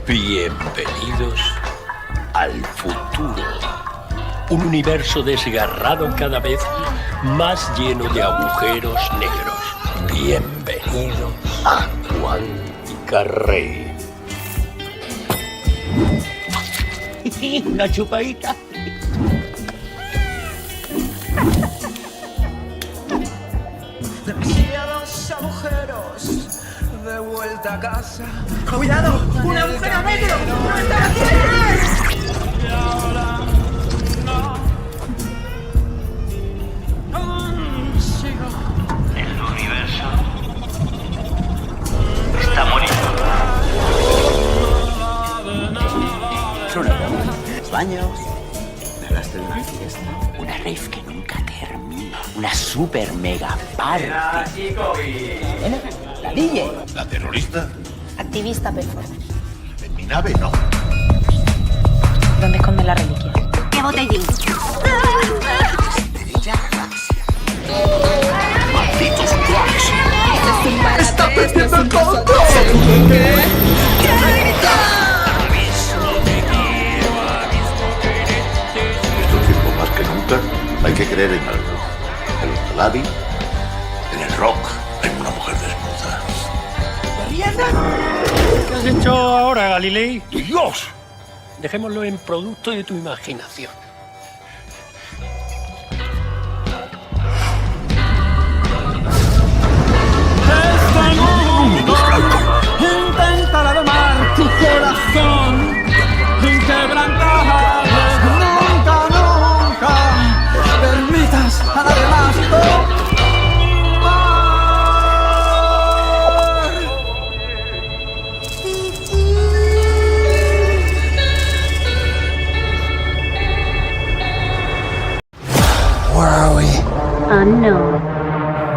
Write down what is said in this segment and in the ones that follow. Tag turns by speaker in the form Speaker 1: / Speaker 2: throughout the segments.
Speaker 1: Bienvenidos al futuro. Un universo desgarrado cada vez más lleno de agujeros negros. Bienvenidos a Cuántica Rey. Una chupadita.
Speaker 2: Demasiados agujeros de vuelta a casa.
Speaker 3: ¡Cuidado! ¡Un agujero negro! ¡No está aquí!
Speaker 2: Y ahora no consigo.
Speaker 4: El universo está muriendo.
Speaker 5: Los baños, hablaste de una fiesta, una rave que nunca termina, una super mega party. ¿Elena? La DJ.
Speaker 6: ¿La terrorista?
Speaker 7: Activista performance.
Speaker 6: En mi nave no.
Speaker 7: ¿Dónde esconden la reliquia?
Speaker 8: ¡Qué botellín!
Speaker 5: Estrella galaxia. ¡Malditos cracks!
Speaker 3: ¡Está perdiendo el control!
Speaker 6: En estos tiempos más que nunca hay que creer en algo. En los Palladi, en el rock, en una mujer desnuda.
Speaker 1: ¿Qué has hecho ahora, Galilei?
Speaker 6: ¡Dios!
Speaker 1: Dejémoslo en producto de tu imaginación.
Speaker 2: Inténtala domar, tu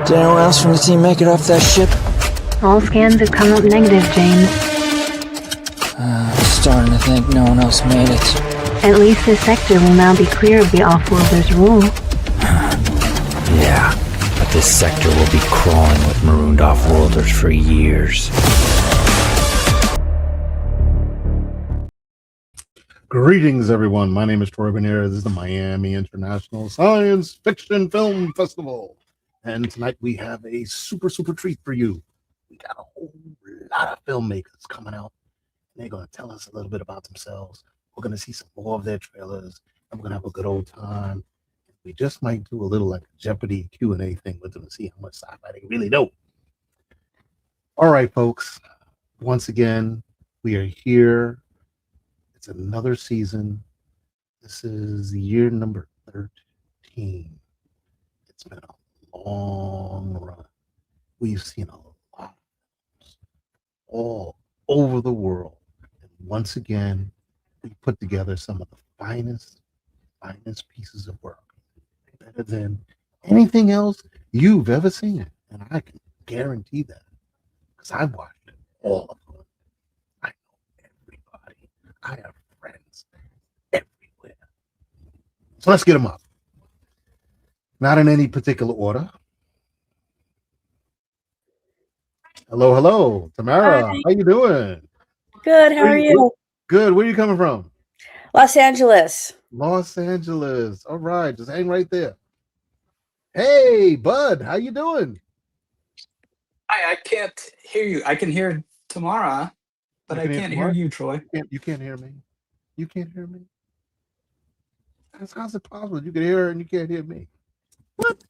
Speaker 8: Did anyone else from the team make it off that ship?
Speaker 9: All scans have come up negative, James.
Speaker 8: I'm starting to think no one else made it.
Speaker 9: At least this sector will now be clear of the Offworlders' rule.
Speaker 8: Yeah, but this sector will be crawling with marooned Offworlders for years.
Speaker 10: Greetings, everyone. My name is Troy Bernera. This is the Miami International Science Fiction Film Festival. And tonight we have a super treat for you. We got a whole lot of filmmakers coming out. And they're going to tell us a little bit about themselves. We're going to see some more of their trailers. And we're going to have a good old time. We just might do a little like a Jeopardy Q&A thing with them to see how much sci-fi they really know. All right, folks. Once again, we are here. It's another season. This is year number 13. It's been a long run. We've seen a lot of films all over the world. And once again, we put together some of the finest pieces of work. Better than anything else you've ever seen. And I can guarantee that. Because I've watched all of them. I know everybody. I have friends everywhere. So let's get them up. Not in any particular order. Hello, Tamara.
Speaker 3: Hi.
Speaker 10: How you doing?
Speaker 3: Good. How are you?
Speaker 10: Good. Where are you coming from?
Speaker 3: Los Angeles.
Speaker 10: Los Angeles. All right, just hang right there. Hey, Bud, how you doing?
Speaker 11: I can't hear you. I can hear Tamara, but I can't hear you, Troy.
Speaker 10: You can't hear me. You can't hear me. How's it possible? You can hear her and you can't hear me. What?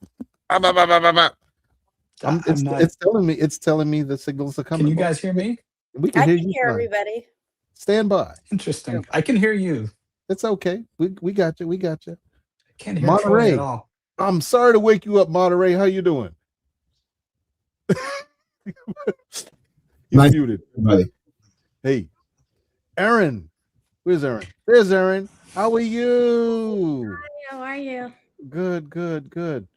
Speaker 10: It's telling me the signals are coming.
Speaker 11: Can you guys hear me?
Speaker 10: We can hear you.
Speaker 3: Hear everybody.
Speaker 10: Stand by.
Speaker 11: Interesting. I can hear you.
Speaker 10: It's okay. We got you. We got you.
Speaker 11: I can't hear Troy at all.
Speaker 10: I'm sorry to wake you up, Monterey. How you doing? You're muted.
Speaker 12: Buddy.
Speaker 10: Hey, Aaron. Where's Aaron? There's Aaron. How are you?
Speaker 3: How are you?
Speaker 10: Good.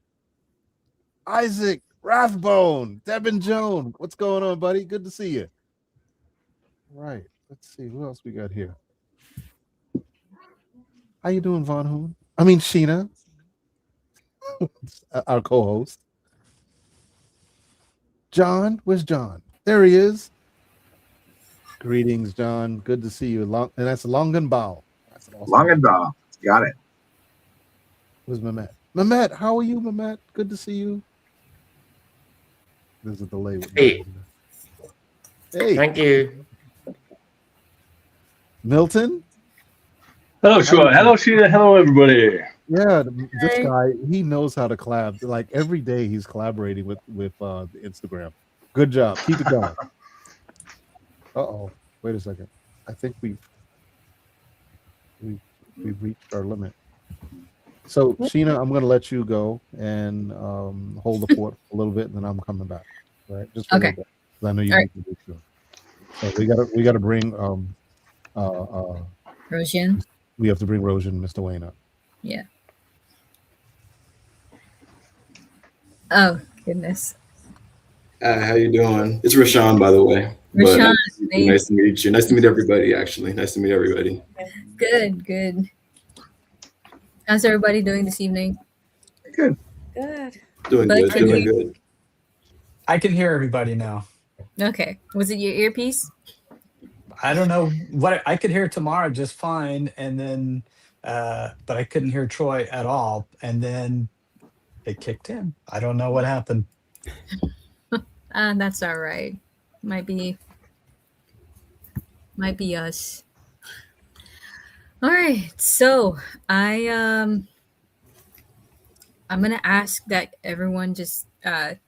Speaker 10: Isaac Rathbone, Devin Jones. What's going on, buddy? Good to see you. Right. Let's see who else we got here. How you doing, Von Hoon? I mean, Sheena, our co-host. John, where's John? There he is. Greetings, John. Good to see you. And that's Longenbao. That's awesome.
Speaker 12: Longenbao. Got it.
Speaker 10: Where's Mehmet? Mehmet, how are you, Mehmet? Good to see you. There's a delay.
Speaker 13: Hey. Thank you.
Speaker 10: Milton?
Speaker 14: Hello, Troy. Hello, Sheena. Hello, everybody.
Speaker 10: Yeah, this guy, he knows how to collab. Like every day he's collaborating with the Instagram. Good job. Keep it going. Uh-oh. Wait a second. I think we've reached our limit. So, Sheena, I'm going to let you go and hold the fort a little bit, and then I'm coming back. All right? Just for a little bit, 'cause I know you need to do so. So we got to bring
Speaker 15: Rosian.
Speaker 10: We have to bring Rosian and Mr. Wayne up.
Speaker 15: Yeah. Oh goodness.
Speaker 12: How you doing? It's Rashawn, by the way.
Speaker 15: Rashawn,
Speaker 12: nice to meet you. Nice to meet everybody. Actually, nice to meet everybody.
Speaker 15: Good. How's everybody doing this evening?
Speaker 12: Good. Doing good.
Speaker 11: I can hear everybody now.
Speaker 15: Okay. Was it your earpiece?
Speaker 11: I don't know what I could hear Tamara just fine, and then but I couldn't hear Troy at all, and then it kicked in. I don't know what happened.
Speaker 15: That's all right. Might be us. All right. So I'm gonna ask that everyone just I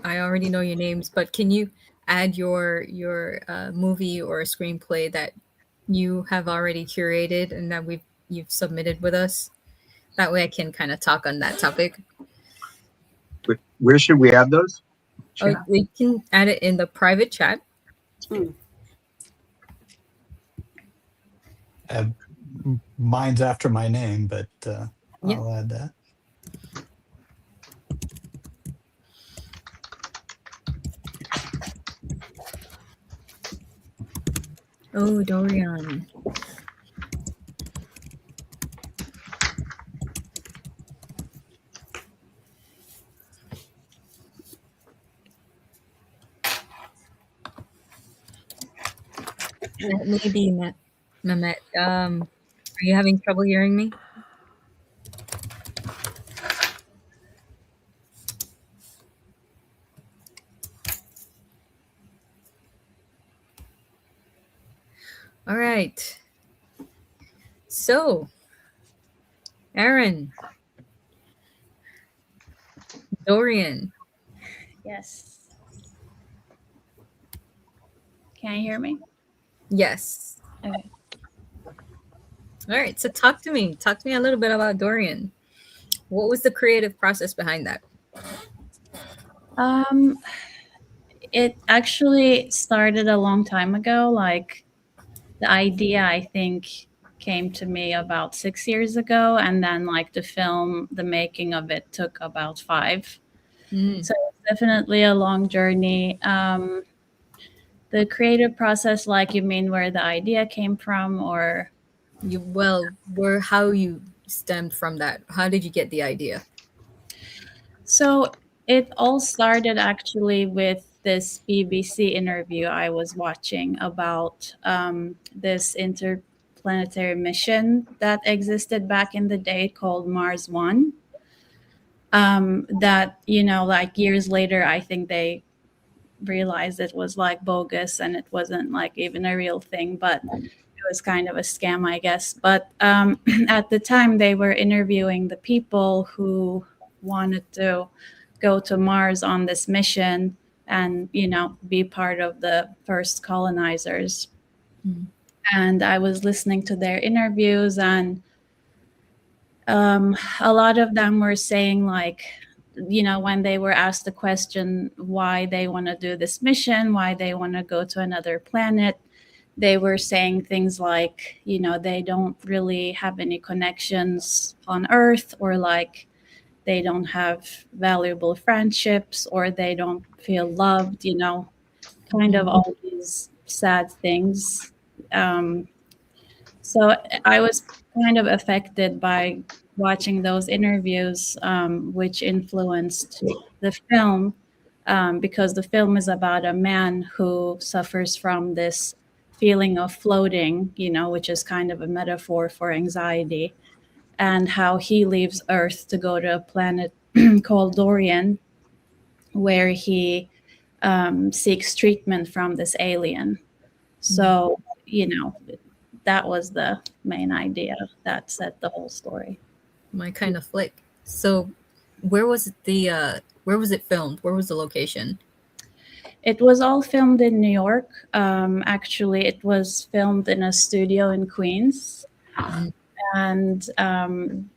Speaker 15: already know your names, but can you add your movie or a screenplay that you have already curated and that you've submitted with us? That way I can kind of talk on that topic.
Speaker 12: Where should we add those?
Speaker 15: Oh, we can add it in the private chat.
Speaker 11: Mine's after my name, but I'll add that.
Speaker 15: Oh, Dorian. Maybe, Mehmet. Are you having trouble hearing me? All right. So, Aaron, Dorian.
Speaker 16: Yes. Can you hear me?
Speaker 15: Yes.
Speaker 16: Okay.
Speaker 15: All right. So talk to me. Talk to me a little bit about Dorian. What was the creative process behind that?
Speaker 16: It actually started a long time ago. Like the idea, I think, came to me about 6 years ago, and then like the making of it took about 5. So it's definitely a long journey. The creative process, like you mean where the idea came from, or
Speaker 15: how you stemmed from that? How did you get the idea?
Speaker 16: So it all started actually with this BBC interview I was watching about this interplanetary mission that existed back in the day called Mars One. That, like years later, I think they realized it was like bogus and it wasn't like even a real thing, but it was kind of a scam, I guess. But at the time, they were interviewing the people who wanted to go to Mars on this mission and, be part of the first colonizers. And I was listening to their interviews, and a lot of them were saying, like, when they were asked the question why they want to do this mission, why they want to go to another planet, they were saying things like, they don't really have any connections on Earth, or like they don't have valuable friendships, or they don't feel loved, kind of all these sad things. So I was kind of affected by watching those interviews, which influenced the film, because the film is about a man who suffers from this feeling of floating, which is kind of a metaphor for anxiety, and how he leaves Earth to go to a planet called Dorian, where he seeks treatment from this alien. So, that was the main idea that set the whole story.
Speaker 15: My kind of flick. So, where was it filmed? Where was the location?
Speaker 16: It was all filmed in New York. Actually, it was filmed in a studio in Queens. And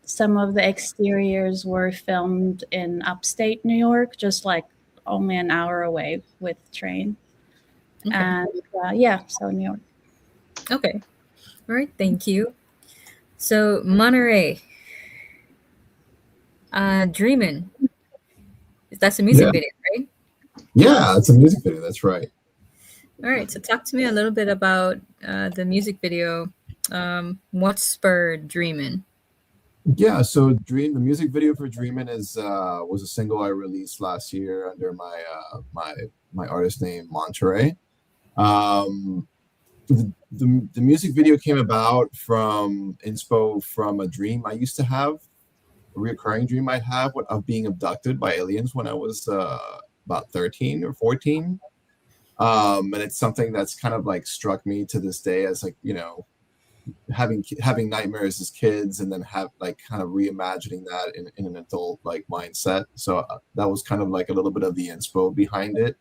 Speaker 16: some of the exteriors were filmed in upstate New York, just like only an hour away with train.
Speaker 15: Okay.
Speaker 16: And so New York.
Speaker 15: Okay. All right. Thank you. So Monterey, Dreamin'. That's a music video, right?
Speaker 12: Yeah, it's a music video. That's right.
Speaker 15: All right. So talk to me a little bit about the music video. What spurred Dreamin'?
Speaker 12: Yeah, so the music video for Dreamin' was a single I released last year under my artist name Monterey. The music video came about from inspo from a dream I used to have, a recurring dream I'd have of being abducted by aliens when I was about 13 or 14. And it's something that's kind of like struck me to this day as like, having nightmares as kids, and then have like kind of reimagining that in an adult like mindset. So that was kind of like a little bit of the inspo behind it.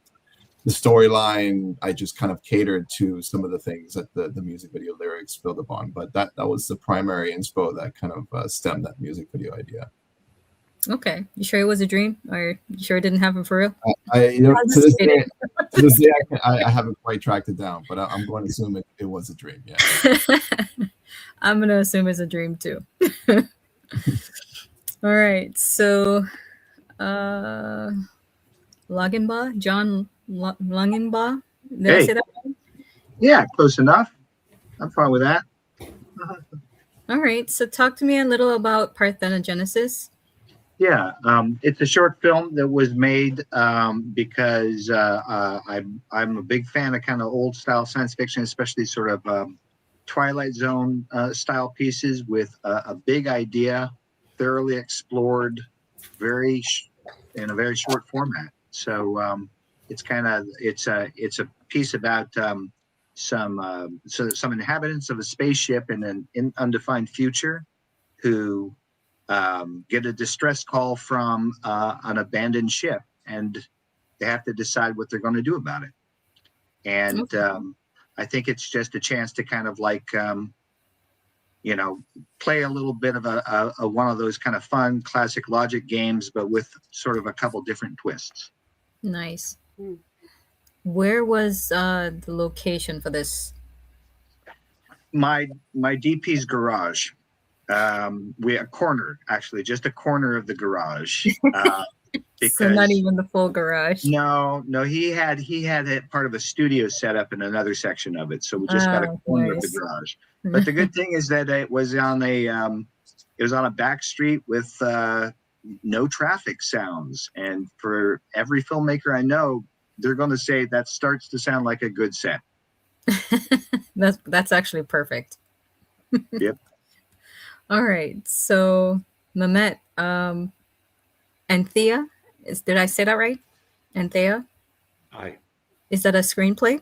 Speaker 12: The storyline, I just kind of catered to some of the things that the music video lyrics build upon, but that was the primary inspo that kind of stemmed that music video idea.
Speaker 15: Okay, you sure it was a dream, or you sure it didn't happen for real?
Speaker 12: To this day, I haven't quite tracked it down, but I'm going to assume it was a dream. Yeah.
Speaker 15: I'm going to assume it's a dream too. All right, so Langenbaugh, John Langenbaugh. Did I say that right?
Speaker 17: Yeah, close enough. I'm fine with that.
Speaker 15: All right. So talk to me a little about Parthenogenesis.
Speaker 17: Yeah, it's a short film that was made because I'm a big fan of kind of old style science fiction, especially sort of Twilight Zone style pieces with a big idea, thoroughly explored, in a very short format. So it's a piece about some inhabitants of a spaceship in an undefined future who get a distress call from an abandoned ship, and they have to decide what they're going to do about it. And I think it's just a chance to kind of like, play a little bit of a one of those kind of fun classic logic games, but with sort of a couple different twists.
Speaker 15: Nice. Where was the location for this?
Speaker 17: My DP's garage. We a corner, actually, just a corner of the garage. Because,
Speaker 15: so not even the full garage.
Speaker 17: No, he had it part of a studio set up in another section of it, so we just got a corner of the garage. But the good thing is that it was on a back street with no traffic sounds, and for every filmmaker I know, they're going to say that starts to sound like a good set.
Speaker 15: That's actually perfect.
Speaker 17: Yep.
Speaker 15: All right. So Mehmet, Anthea, did I say that right? Anthea?
Speaker 6: Hi.
Speaker 15: Is that a screenplay?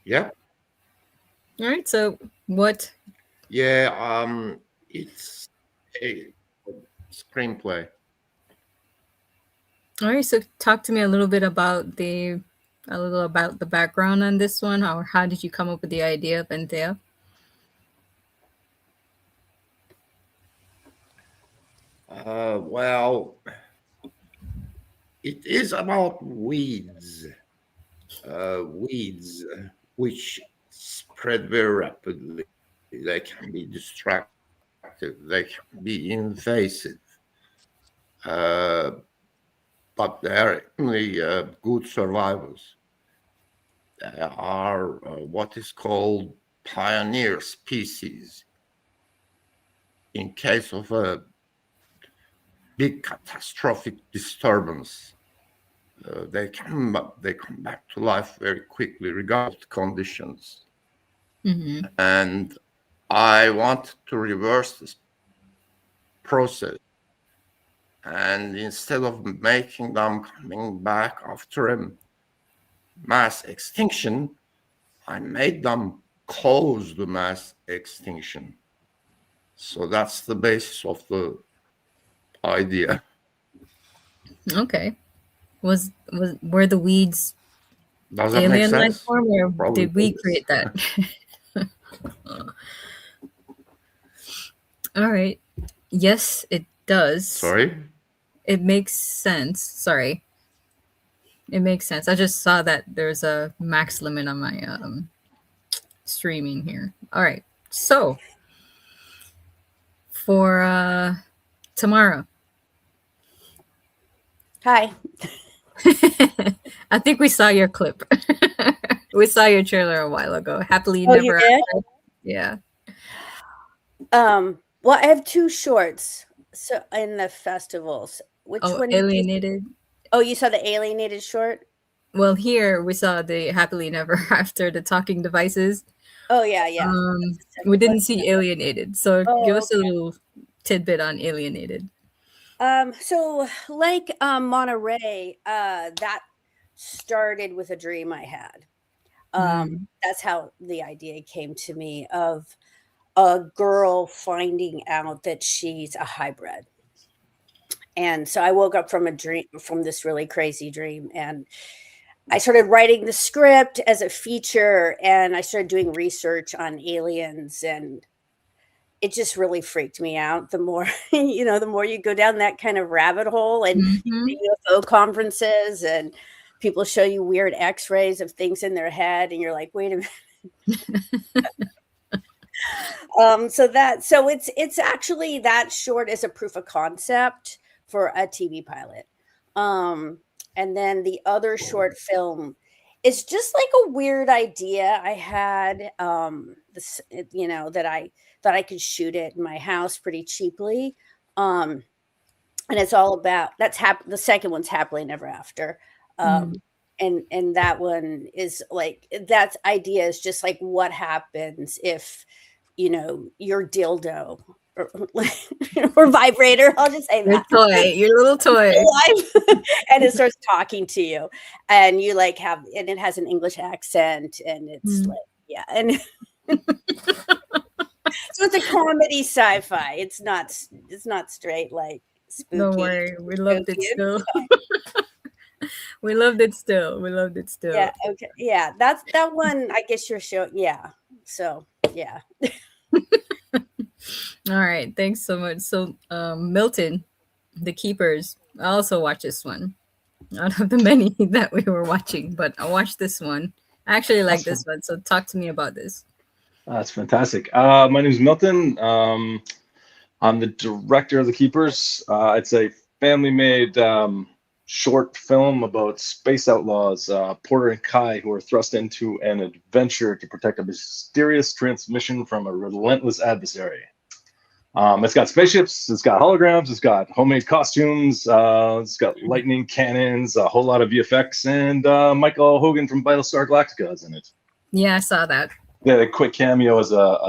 Speaker 6: Yeah.
Speaker 15: All right. So what?
Speaker 6: Yeah, it's a screenplay.
Speaker 15: All right. So talk to me a little bit about the background on this one. How did you come up with the idea of Anthea?
Speaker 6: Well, it is about weeds, which spread very rapidly. They can be destructive. They can be invasive. But they're only good survivors. They are what is called pioneer species. In case of a big catastrophic disturbance, they come back to life very quickly, regardless of conditions.
Speaker 15: Mm-hmm.
Speaker 6: And I want to reverse this process. And instead of making them coming back after a mass extinction, I made them cause the mass extinction. So that's the basis of the idea.
Speaker 15: Okay. Were the weeds
Speaker 6: Does that make
Speaker 15: alien life
Speaker 6: sense?
Speaker 15: form, or
Speaker 6: Probably
Speaker 15: did we
Speaker 6: does.
Speaker 15: create that? All right. Yes, it does.
Speaker 6: Sorry?
Speaker 15: It makes sense. Sorry. It makes sense. I just saw that there's a max limit on my streaming here. All right. So for Tamara.
Speaker 3: Hi.
Speaker 15: I think we saw your clip. We saw your trailer a while ago. Happily
Speaker 3: Oh,
Speaker 15: Never
Speaker 3: you did?
Speaker 15: After. Yeah.
Speaker 3: Well, I have two shorts so in the festivals. Which one?
Speaker 15: Alienated.
Speaker 3: Oh, you saw the Alienated short?
Speaker 15: Well, here we saw the Happily Never After, the talking devices.
Speaker 3: Oh, yeah.
Speaker 15: We didn't see Alienated. So give us a
Speaker 3: okay.
Speaker 15: little tidbit on Alienated.
Speaker 3: So like Monterey, that started with a dream I had. That's how the idea came to me, of a girl finding out that she's a hybrid. And so I woke up from this really crazy dream, and I started writing the script as a feature, and I started doing research on aliens, and it just really freaked me out. The more, the more you go down that kind of rabbit hole, and UFO conferences, and people show you weird x-rays of things in their head, and you're like, wait a minute. So it's actually, that short is a proof of concept for a TV pilot. And then the other short film it's just like a weird idea I had. This, that I thought I could shoot it in my house pretty cheaply. And it's all about the second one's Happily Never After. And that one is like, that idea is just like, what happens if your dildo or vibrator, I'll just say that,
Speaker 15: your little toy
Speaker 3: and it starts talking to you, and you like and it has an English accent, and it's like, yeah, and so it's a comedy sci-fi. It's not straight like spooky.
Speaker 15: Don't worry, we loved it still. We loved it still.
Speaker 3: Yeah, okay. Yeah, that one, I guess you're showing. Yeah. So, yeah.
Speaker 15: All right. Thanks so much. So, Milton, The Keepers. I also watched this one out of the many that we were watching, but I watched this one. I actually like this one. So, talk to me about this.
Speaker 14: That's fantastic. My name is Milton. I'm the director of The Keepers. It's a family-made short film about space outlaws, Porter and Kai, who are thrust into an adventure to protect a mysterious transmission from a relentless adversary. It's got spaceships, it's got holograms, it's got homemade costumes, it's got lightning cannons, a whole lot of VFX, and Michael Hogan from Battlestar Galactica is in it.
Speaker 15: Yeah, I saw that.
Speaker 14: Yeah, a quick cameo as a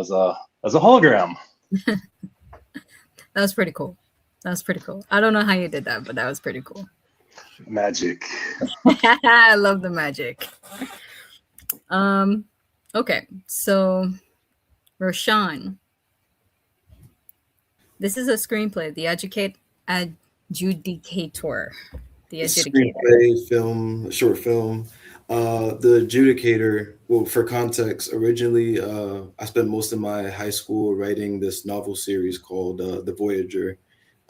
Speaker 14: hologram.
Speaker 15: That was pretty cool. I don't know how you did that, but that was pretty cool.
Speaker 14: Magic.
Speaker 15: I love the magic. Okay, so Roshan, this is a screenplay, The Adjudicator. The Adjudicator.
Speaker 18: Screenplay, film, short film. The Adjudicator, well, for context, originally I spent most of my high school writing this novel series called The Voyager.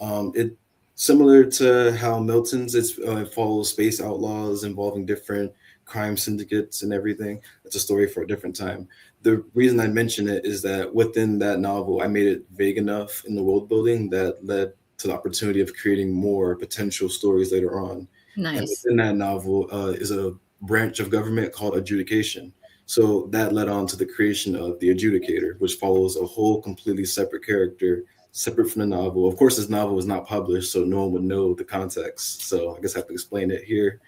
Speaker 18: It similar to how Milton's, it follows space outlaws involving different crime syndicates and everything. It's a story for a different time. The reason I mention it is that within that novel, I made it vague enough in the world building that led to the opportunity of creating more potential stories later on.
Speaker 15: Nice.
Speaker 18: And within that novel is a branch of government called adjudication. So that led on to the creation of the Adjudicator, which follows a whole completely separate character, separate from the novel. Of course, this novel was not published, so no one would know the context. So I guess I have to explain it here.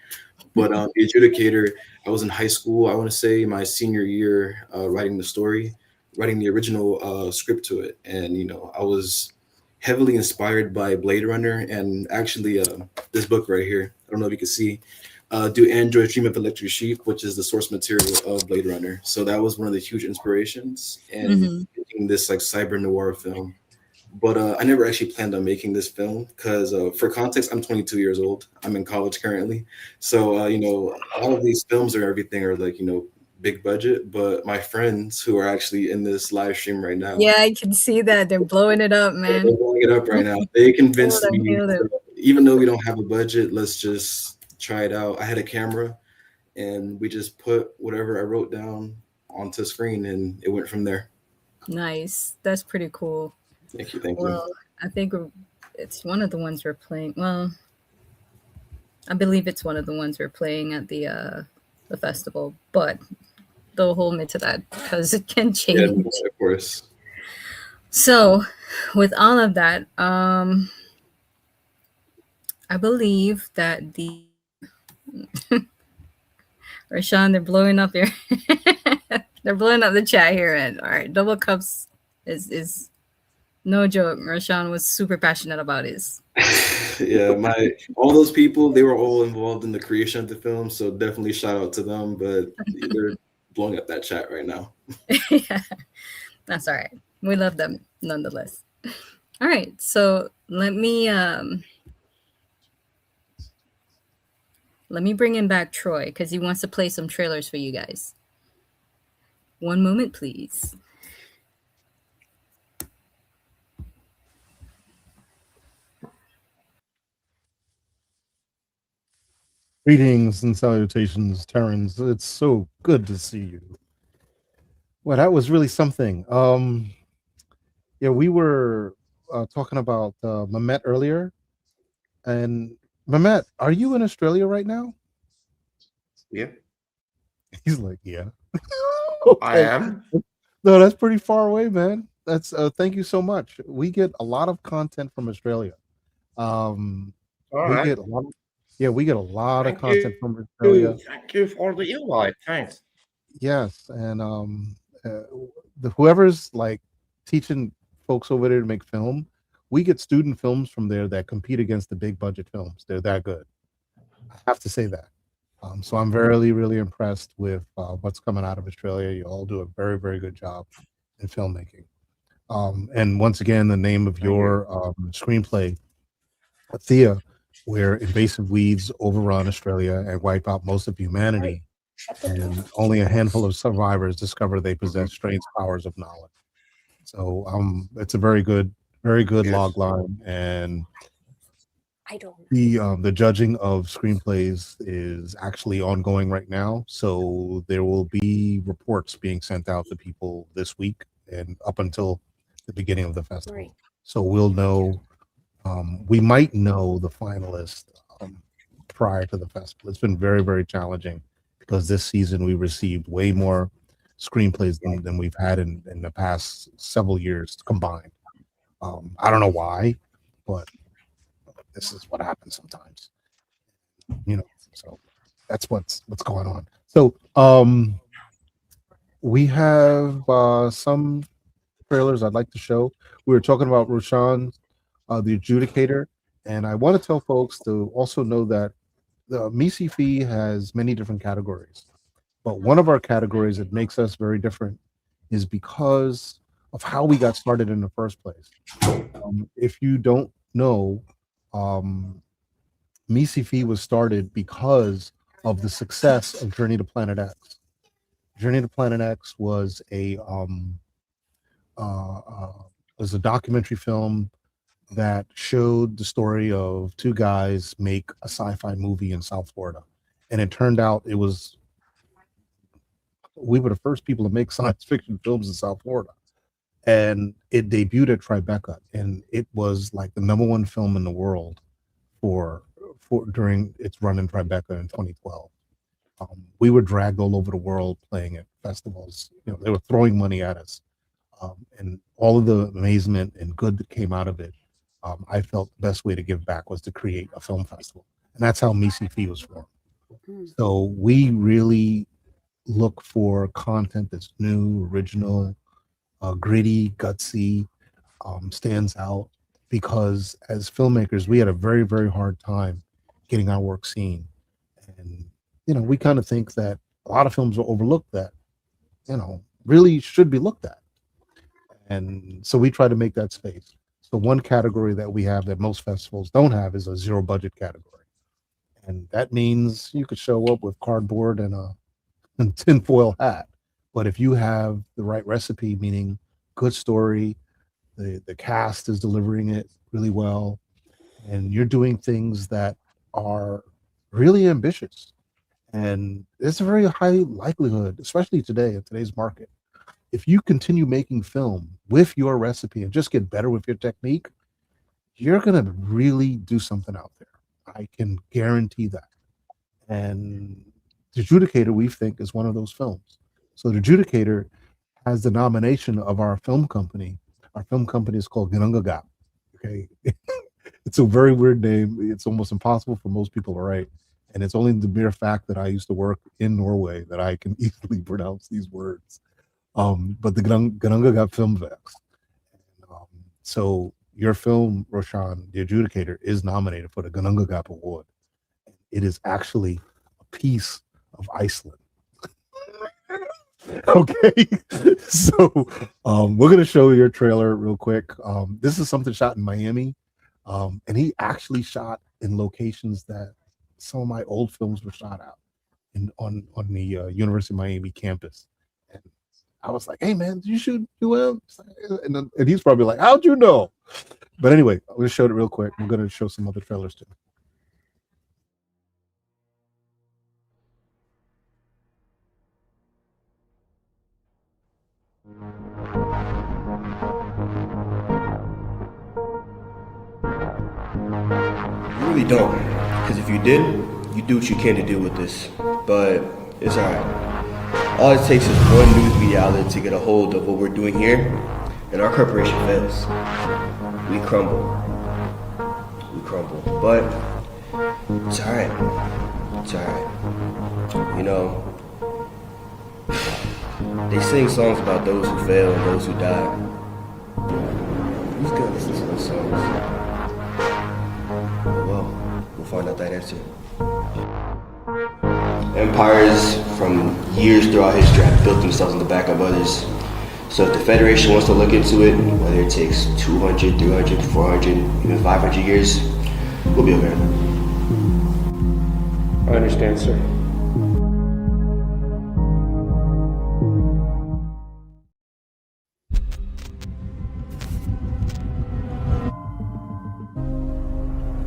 Speaker 18: But the Adjudicator, I was in high school, I want to say my senior year, writing the original script to it. And, I was heavily inspired by Blade Runner, and actually this book right here, I don't know if you can see, Do Androids Dream of Electric Sheep, which is the source material of Blade Runner. So that was one of the huge inspirations in making this like cyber noir film. But I never actually planned on making this film because for context, I'm 22 years old. I'm in college currently. So, all of these films or everything are like, big budget. But my friends who are actually in this live stream right now.
Speaker 15: Yeah, I can see that. They're blowing it up, man.
Speaker 18: They're blowing it up right now. They convinced me, even though we don't have a budget, let's just try it out. I had a camera and we just put whatever I wrote down onto screen and it went from there.
Speaker 15: Nice. That's pretty cool.
Speaker 18: Thank you.
Speaker 15: Well, I think it's one of the ones we're playing. Well, I believe it's one of the ones we're playing at the festival, but they'll hold me to that because it can change.
Speaker 18: Yeah, of course.
Speaker 15: So, with all of that, I believe that the Rashawn, they're blowing up here. They're blowing up the chat here, and all right, Double Cups is no joke. Rashawn was super passionate about his.
Speaker 18: Yeah, all those people, they were all involved in the creation of the film, so definitely shout out to them. But they're blowing up that chat right now.
Speaker 15: Yeah, that's all right. We love them nonetheless. All right, so let me bring in back Troy because he wants to play some trailers for you guys. One moment, please.
Speaker 10: Greetings and salutations, Terrans. It's so good to see you. Well, that was really something. Yeah, we were talking about Mehmet earlier. And Mehmet, are you in Australia right now?
Speaker 6: Yeah.
Speaker 10: He's like, yeah.
Speaker 6: I am.
Speaker 10: No, that's pretty far away, man. That's thank you so much. We get a lot of content from Australia.
Speaker 6: All
Speaker 10: We
Speaker 6: right.
Speaker 10: get a lot. We get a lot of
Speaker 6: Thank
Speaker 10: content
Speaker 6: you.
Speaker 10: from Australia.
Speaker 6: Thank you for the invite. Thanks.
Speaker 10: Yes, and whoever's like teaching folks over there to make film, we get student films from there that compete against the big budget films. They're that good. I have to say that. So I'm very, really impressed with what's coming out of Australia. You all do a very, very good job in filmmaking. And once again, the name of your screenplay, Thea, where invasive weeds overrun Australia and wipe out most of humanity, and only a handful of survivors discover they possess strange powers of knowledge. So it's a very good log line, and the judging of screenplays is actually ongoing right now. So there will be reports being sent out to people this week and up until the beginning of the festival.
Speaker 3: Right.
Speaker 10: So we'll know. We might know the finalist prior to the festival. It's been very, very challenging because this season we received way more screenplays than we've had in the past several years combined. I don't know why, but this is what happens sometimes. So that's what's going on. So we have some trailers I'd like to show. We were talking about Roshan, the adjudicator, and I want to tell folks to also know that the MiSciFi has many different categories, but one of our categories that makes us very different is because of how we got started in the first place. If you don't know, MiSciFi was started because of the success of Journey to Planet X. Journey to Planet X was a documentary film that showed the story of two guys make a sci-fi movie in South Florida, and it turned out we were the first people to make science fiction films in South Florida, and it debuted at Tribeca, and it was like the #1 film in the world for during its run in Tribeca in 2012. We were dragged all over the world playing at festivals. They were throwing money at us, and all of the amazement and good that came out of it. I felt the best way to give back was to create a film festival, and that's how MiSciFi was formed. So we really look for content that's new, original, gritty, gutsy, stands out, because as filmmakers, we had a very, very hard time getting our work seen. And, we kind of think that a lot of films are overlooked that, really should be looked at. And so we try to make that space. So one category that we have that most festivals don't have is a zero budget category. And that means you could show up with cardboard and a tinfoil hat. But if you have the right recipe, meaning good story, the cast is delivering it really well, and you're doing things that are really ambitious, and it's a very high likelihood, especially today in today's market, if you continue making film with your recipe and just get better with your technique, you're going to really do something out there. I can guarantee that. And The Adjudicator, we think, is one of those films. So The Adjudicator has the nomination of our film company. Our film company is called Gunungagap. Okay. It's a very weird name. It's almost impossible for most people to write. And it's only the mere fact that I used to work in Norway that I can easily pronounce these words. But the Gunungagap Filmvex. So your film, Roshan, The Adjudicator, is nominated for the Gunungagap Award. It is actually a piece of Iceland. Okay, so we're going to show your trailer real quick. This is something shot in Miami, and he actually shot in locations that some of my old films were shot out on the University of Miami campus. And I was like, hey man, did you shoot UM? And he's probably like, how'd you know? But anyway, I'm going to show it real quick. I'm going to show some other trailers too.
Speaker 19: You really don't. Because if you did, you do what you can to deal with this. But it's alright. All it takes is one news media outlet to get a hold of what we're doing here, and our corporation fails. We crumble. But it's alright. It's alright. You know, they sing songs about those who fail and those who die. Who's gonna listen to those songs? Well, we'll find out that answer. Empires from years throughout history have built themselves on the back of others. So if the Federation wants to look into it, whether it takes 200, 300, 400, even 500 years, we'll be okay.
Speaker 13: I understand, sir.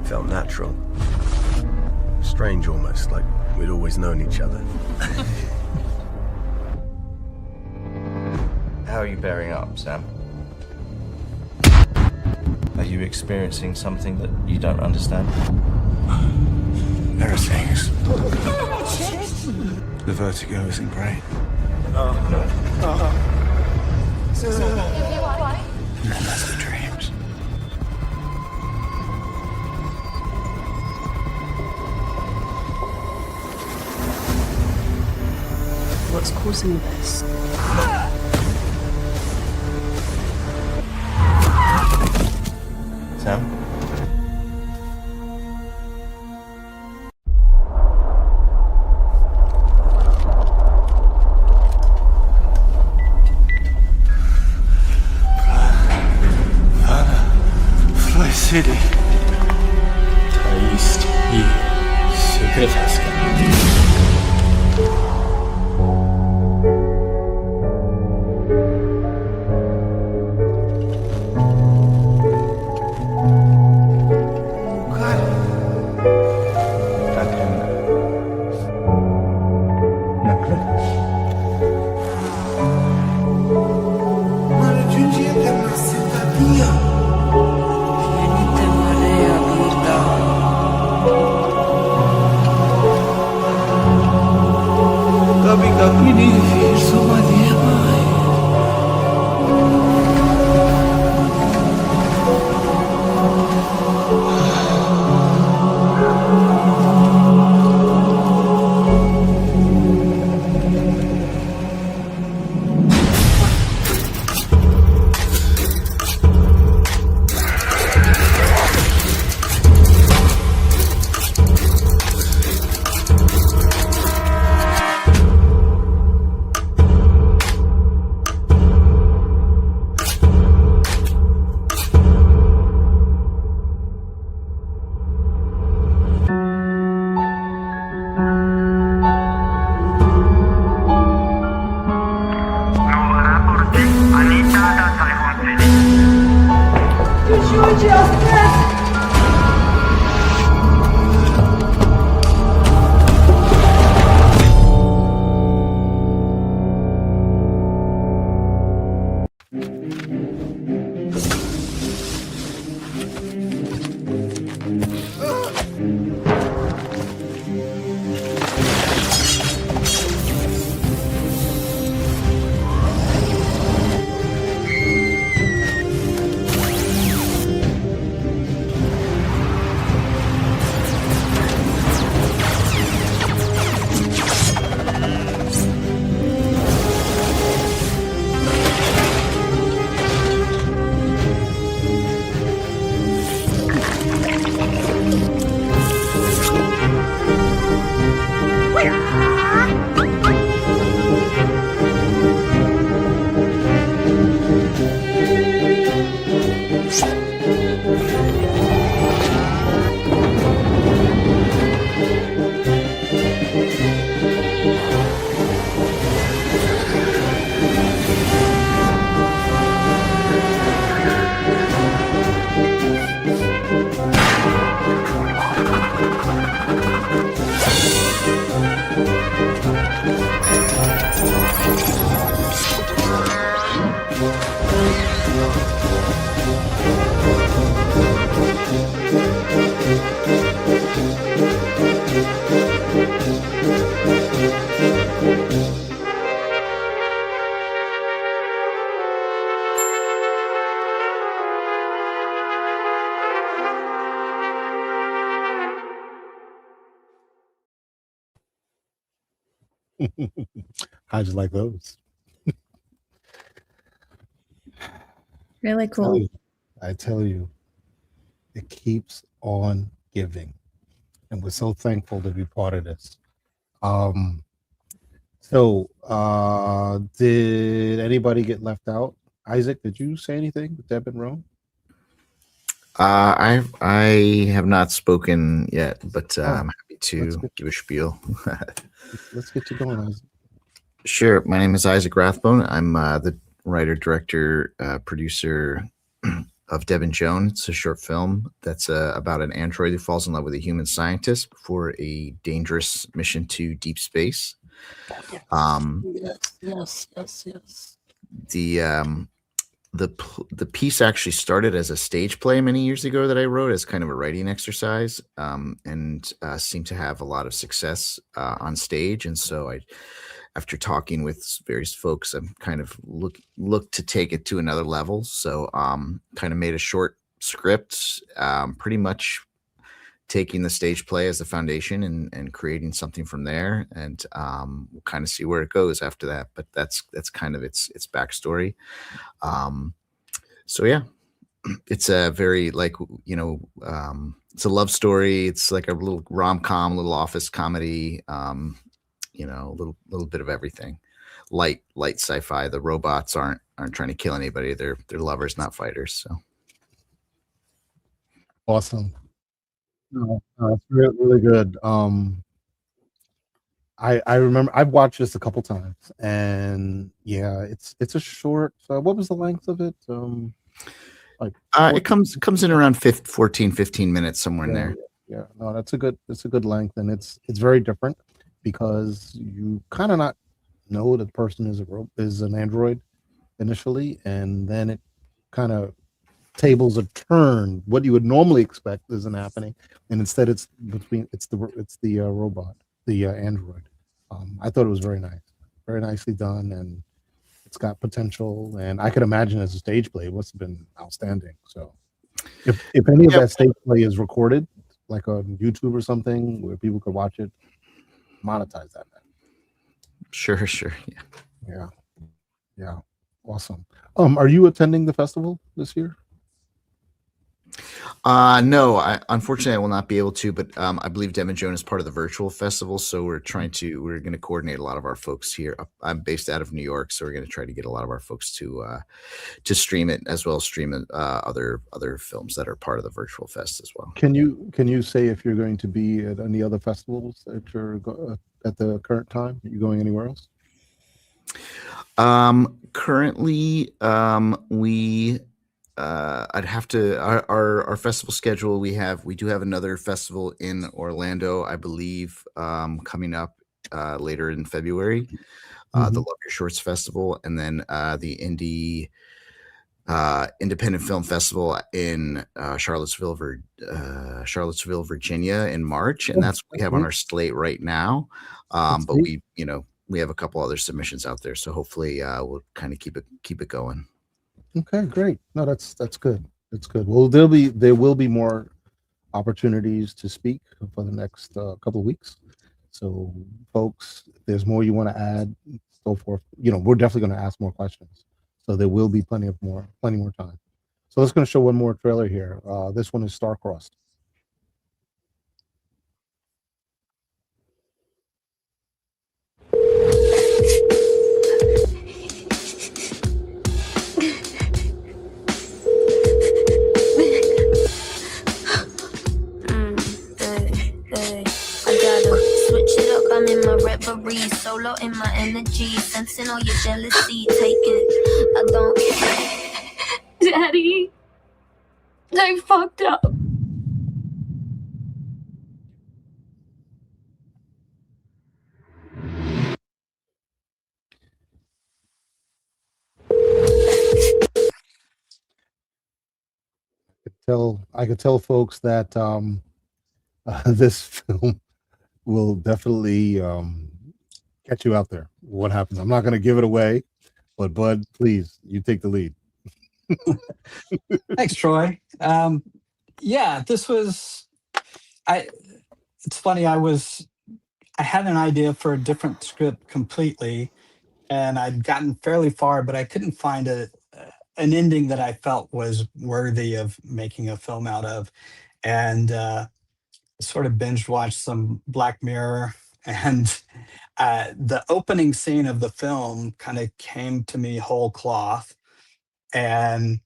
Speaker 20: Felt natural. Strange almost, like we'd always known each other.
Speaker 21: How are you bearing up, Sam? Are you experiencing something that you don't understand?
Speaker 20: There are things. The vertigo isn't great. And then there's the dreams.
Speaker 22: What's causing this?
Speaker 21: Sam?
Speaker 20: Fly City.
Speaker 21: Ta ist i sekreterska.
Speaker 10: How'd you like those?
Speaker 16: Really cool.
Speaker 10: I tell you, it keeps on giving, and we're so thankful to be part of this. Did anybody get left out? Isaac, did you say anything with Deb and Rome?
Speaker 5: I have not spoken yet, but I'm happy to give a spiel.
Speaker 10: Let's get you going, Isaac.
Speaker 5: Sure. My name is Isaac Rathbone. I'm the writer, director, producer of Deb and Joan. It's a short film that's about an android who falls in love with a human scientist before a dangerous mission to deep space.
Speaker 10: Yes.
Speaker 5: The piece actually started as a stage play many years ago that I wrote as kind of a writing exercise, and seemed to have a lot of success on stage. And so after talking with various folks, I'm kind of look to take it to another level. So kind of made a short script, pretty much taking the stage play as the foundation and creating something from there. And we'll kind of see where it goes after that. But that's kind of its backstory. So yeah, it's a very it's a love story. It's like a little rom-com, little office comedy, a little bit of everything. Light sci-fi. The robots aren't trying to kill anybody. They're lovers, not fighters. So
Speaker 10: awesome. No, it's really, really good. I remember I've watched this a couple times, and yeah, it's a short. What was the length of it?
Speaker 5: It comes in around 14, 15 minutes, somewhere in there.
Speaker 10: Yeah, no, that's a good length, and it's very different because you kind of not know that the person is an android initially, and then it kind of tables a turn. What you would normally expect isn't happening, and instead it's the robot, the android. I thought it was very nicely done, and it's got potential. And I could imagine as a stage play, it must have been outstanding. So, if any of that stage play is recorded, like on YouTube or something, where people could watch it, monetize that.
Speaker 5: Sure,
Speaker 10: yeah, awesome. Are you attending the festival this year?
Speaker 5: No, unfortunately I will not be able to, but I believe Deb and Joan is part of the virtual festival, so we're going to coordinate a lot of our folks here. I'm based out of New York, so we're going to try to get a lot of our folks to stream it, as well as stream other films that are part of the virtual fest as well.
Speaker 10: Can you say if you're going to be at any other festivals that you're at the current time? Are you going anywhere else?
Speaker 5: Currently, we I'd have to our festival schedule. We do have another festival in Orlando, I believe, coming up later in February, the Love Your Shorts Festival, and then the Independent Film Festival in Charlottesville, Virginia in March, and that's what we have on our slate right now. But we have a couple other submissions out there, so hopefully we'll kind of keep it going.
Speaker 10: Okay, great. No, that's good. That's good. Well, there will be more opportunities to speak for the next couple of weeks. So, folks, if there's more you want to add, so forth, we're definitely going to ask more questions. So there will be plenty more time. So let's going to show one more trailer here. This one is Star-Crossed.
Speaker 4: I'm in my reverie, solo in my energy, sensing all your jealousy, take it, I don't care.
Speaker 7: Daddy, I fucked up.
Speaker 10: I could tell folks that this film will definitely catch you out there. What happens? I'm not going to give it away, but Bud, please, you take the lead.
Speaker 11: Thanks, Troy. Yeah, this was. It's funny. I I had an idea for a different script completely, and I'd gotten fairly far, but I couldn't find an ending that I felt was worthy of making a film out of. And sort of binge watched some Black Mirror, and the opening scene of the film kind of came to me whole cloth, and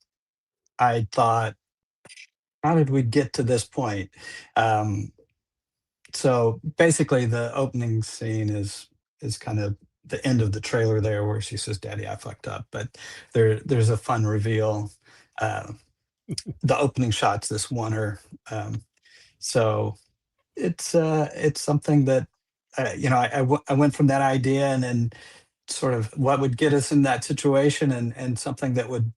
Speaker 11: I thought, how did we get to this point? Um, so basically, the opening scene is kind of the end of the trailer there, where she says, "Daddy, I fucked up." But there's a fun reveal. Uh, the opening shots this one are so it's something that I went from that idea, and then sort of what would get us in that situation, and something that would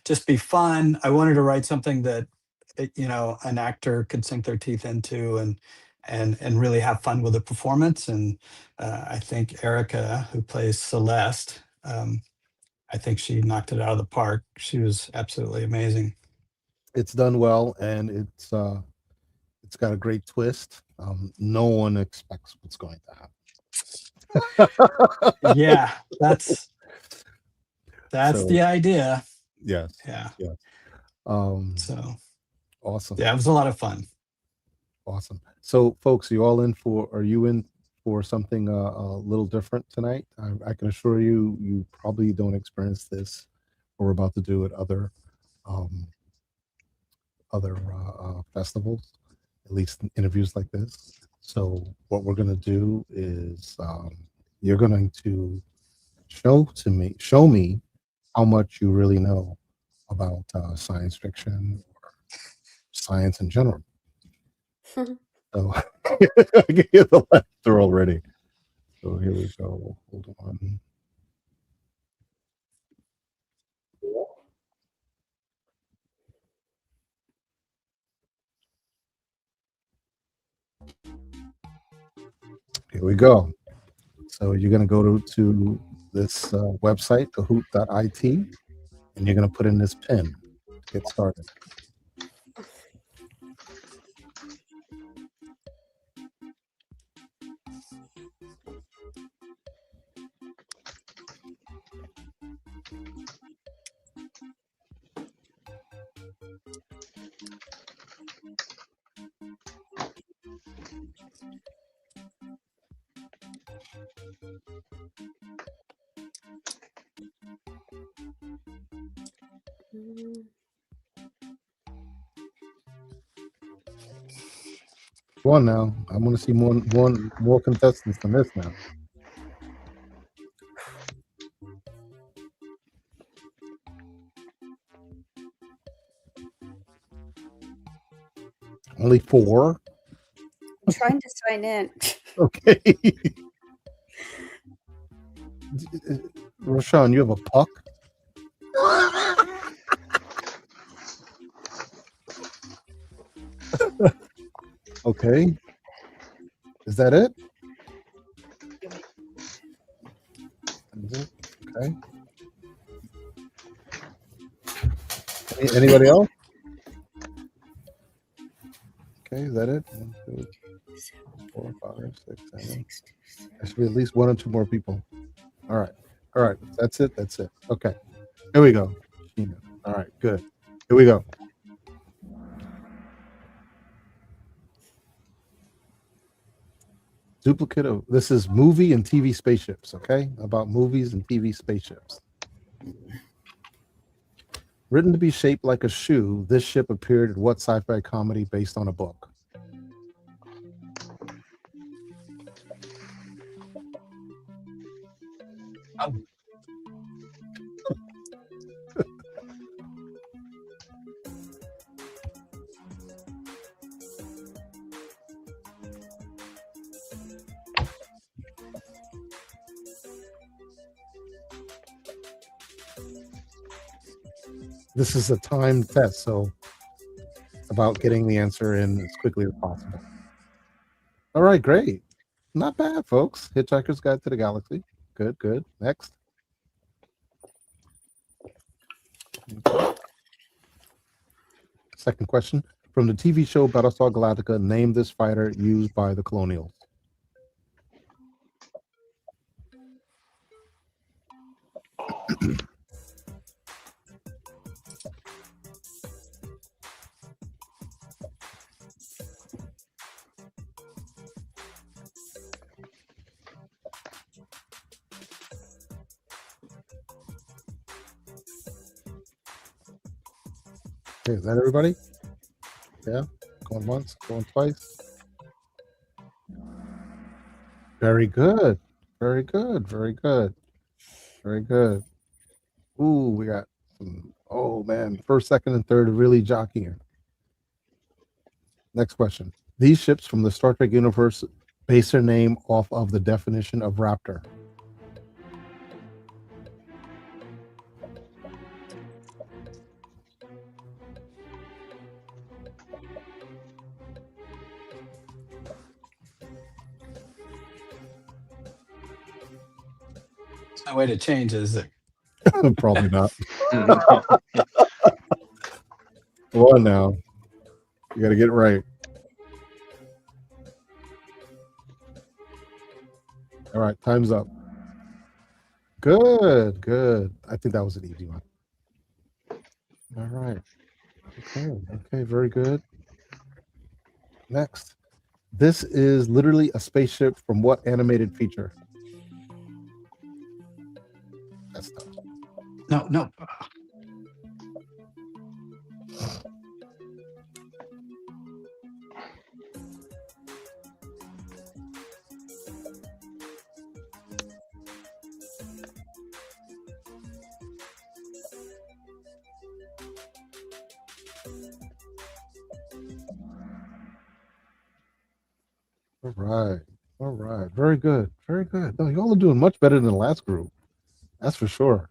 Speaker 11: just be fun. I wanted to write something that an actor could sink their teeth into, and really have fun with the performance. And I think Erica, who plays Celeste, I think she knocked it out of the park. She was absolutely amazing.
Speaker 10: It's done well, and it's got a great twist. No one expects what's going to happen.
Speaker 11: Yeah, that's
Speaker 10: So,
Speaker 11: the idea.
Speaker 10: yes.
Speaker 11: Yeah.
Speaker 10: Yes.
Speaker 11: So
Speaker 10: awesome.
Speaker 11: yeah, it was a lot of fun.
Speaker 10: Awesome. So, folks, are you in for something a little different tonight? I can assure you, you probably don't experience this, or we're about to do at other festivals, at least interviews like this. So what we're going to do is you're going to show me how much you really know about science fiction or science in general. So I can hear the laughter already. So here we go. Hold on. Here we go. So you're going to go to this website, kahoot.it, and you're going to put in this pin to get started. Go on now. I want to see more contestants than this now. Only 4.
Speaker 3: I'm trying to sign in.
Speaker 10: Okay. Roshan, you have a puck? Okay. Is that it? Okay. Anybody else? Okay, is that it? 1, 2, 3, 4, 5, 6, 7. There should be at least 1 or 2 more people. All right. All right. That's it. That's it. Okay. Here we go. All right. Good. Here we go. Duplicate of this is movie and TV spaceships. Okay, about movies and TV spaceships. Written to be shaped like a shoe, this ship appeared in what sci-fi comedy based on a book? Oh. This is a timed test, so about getting the answer in as quickly as possible. All right, great. Not bad, folks. Hitchhiker's Guide to the Galaxy. Good, good. Next. Second question. From the TV show Battlestar Galactica, name this fighter used by the Colonials. Okay, is that everybody? Yeah, going once, going twice. Very good, very good, very good, very good. Ooh, we got some. Oh man, first, second, and third are really jockeying. Next question. These ships from the Star Trek universe base their name off of the definition of raptor.
Speaker 11: There's no way to change, is it?
Speaker 10: Probably not. Come on now. You got to get it right. All right, time's up. Good, good. I think that was an easy one. All right. Okay, very good. Next. This is literally a spaceship from what animated feature? That's tough.
Speaker 11: No.
Speaker 10: All right. Very good. Very good. No, y'all are doing much better than the last group. That's for sure.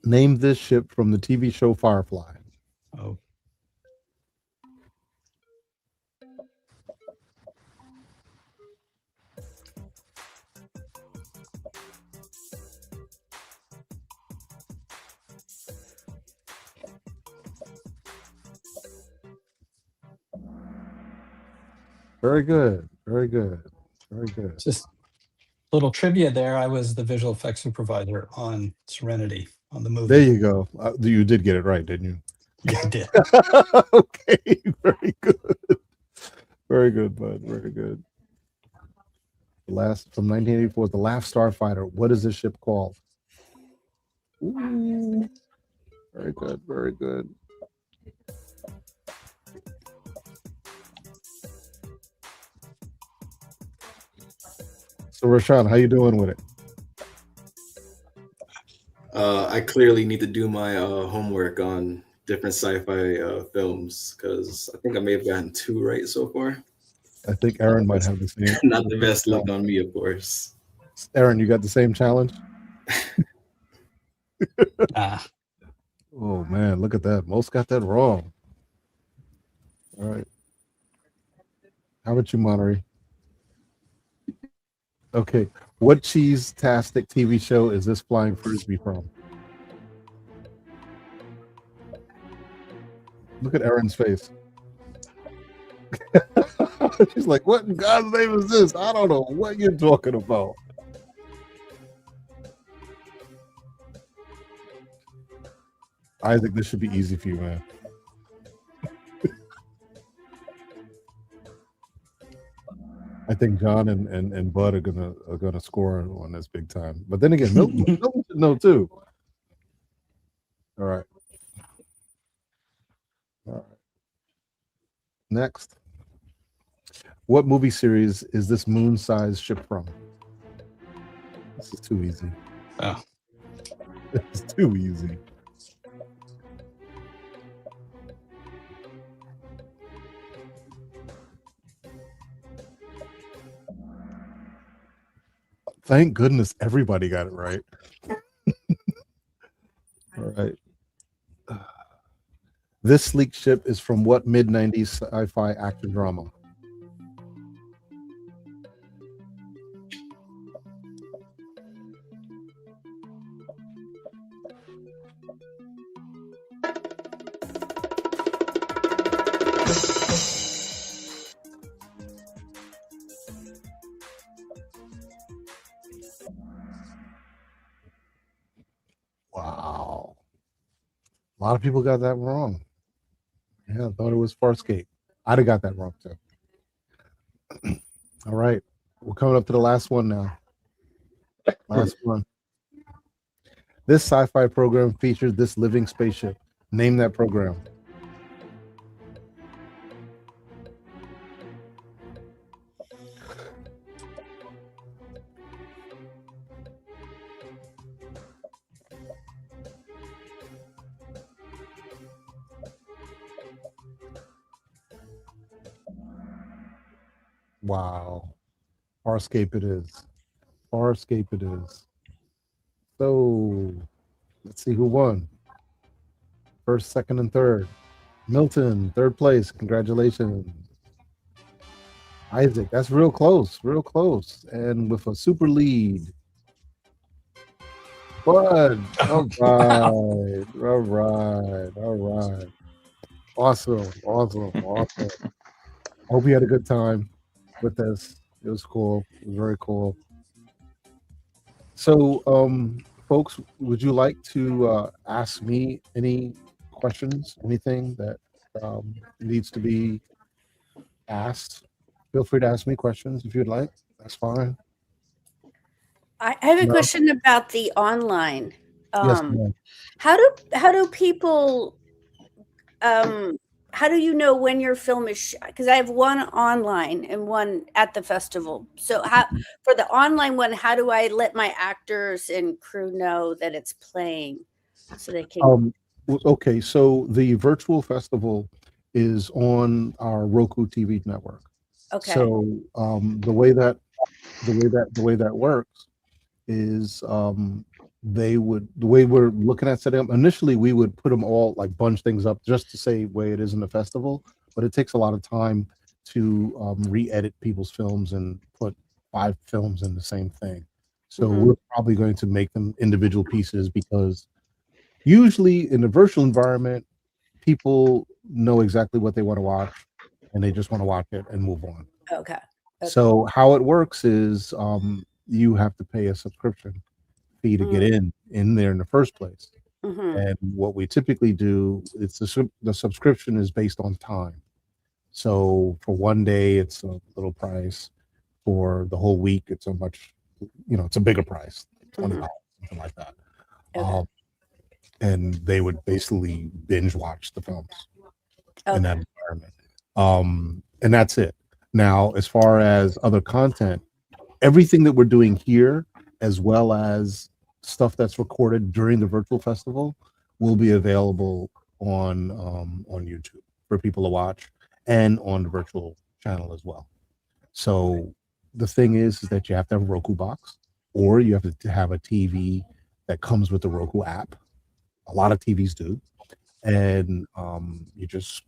Speaker 10: Name this ship from the TV show Firefly.
Speaker 11: Oh.
Speaker 10: Very good. Very good. Very good.
Speaker 11: Just a little trivia there. I was the visual effects supervisor on Serenity, on the movie.
Speaker 10: There you go. You did get it right, didn't you?
Speaker 11: Yeah, I did.
Speaker 10: Okay. Very good. Very good, bud. Very good. The last from 1984, the Last Starfighter. What is this ship called? Ooh. Very good. Very good. So Rashawn, how you doing with it?
Speaker 18: I clearly need to do my homework on different sci-fi films because I think I may have gotten 2 right so far.
Speaker 10: I think Aaron might have the same.
Speaker 18: Not the best luck on me, of course.
Speaker 10: Aaron, you got the same challenge? Oh man, look at that. Most got that wrong. All right. How about you, Monterey? Okay. What cheese-tastic TV show is this flying frisbee from? Look at Aaron's face. She's like, what in God's name is this? I don't know what you're talking about. Isaac, this should be easy for you, man. I think John and Bud are gonna score on this big time. But then again, Milton should know too. All right. Next. What movie series is this moon-sized ship from? This is too easy.
Speaker 11: Oh.
Speaker 10: It's too easy. Thank goodness everybody got it right. All right. This sleek ship is from what mid-90s sci-fi action drama? A lot of people got that wrong. Yeah, I thought it was Farscape. I'd have got that wrong too. All right, we're coming up to the last one now. Last one. This sci-fi program features this living spaceship. Name that program. Wow. Farscape it is. Farscape it is. So let's see who won. First, second, and third. Milton, third place. Congratulations. Isaac, that's real close, real close. And with a super lead. Bud. All right. All right. All right. Awesome. Awesome. Awesome. I hope you had a good time with this. It was cool. It was very cool. So, folks, would you like to ask me any questions, anything that needs to be asked? Feel free to ask me questions if you'd like. That's fine.
Speaker 3: I have a
Speaker 10: No?
Speaker 3: question about the online.
Speaker 10: Yes, ma'am.
Speaker 3: How do people how do you know when your film is because I have one online and one at the festival. So how for the online one, how do I let my actors and crew know that it's playing so they can
Speaker 10: Okay, so the virtual festival is on our Roku TV network.
Speaker 3: Okay.
Speaker 10: So the way that works is the way we're looking at setting up. Initially, we would put them all like bunch things up just to say way it is in the festival, but it takes a lot of time to re-edit people's films and put 5 films in the same thing. So we're probably going to make them individual pieces because usually in the virtual environment, people know exactly what they want to watch and they just want to watch it and move on.
Speaker 3: Okay.
Speaker 10: So how it works is you have to pay a subscription fee to get in there in the first place. And what we typically do, it's the subscription is based on time. So for one day, it's a little price. For the whole week, it's a much, it's a bigger price, $20, something like that. And they would basically binge watch the films in that environment. And that's it. Now, as far as other content, everything that we're doing here, as well as stuff that's recorded during the virtual festival, will be available on YouTube for people to watch and on the virtual channel as well. So the thing is that you have to have a Roku box, or you have to have a TV that comes with the Roku app. A lot of TVs do, and you just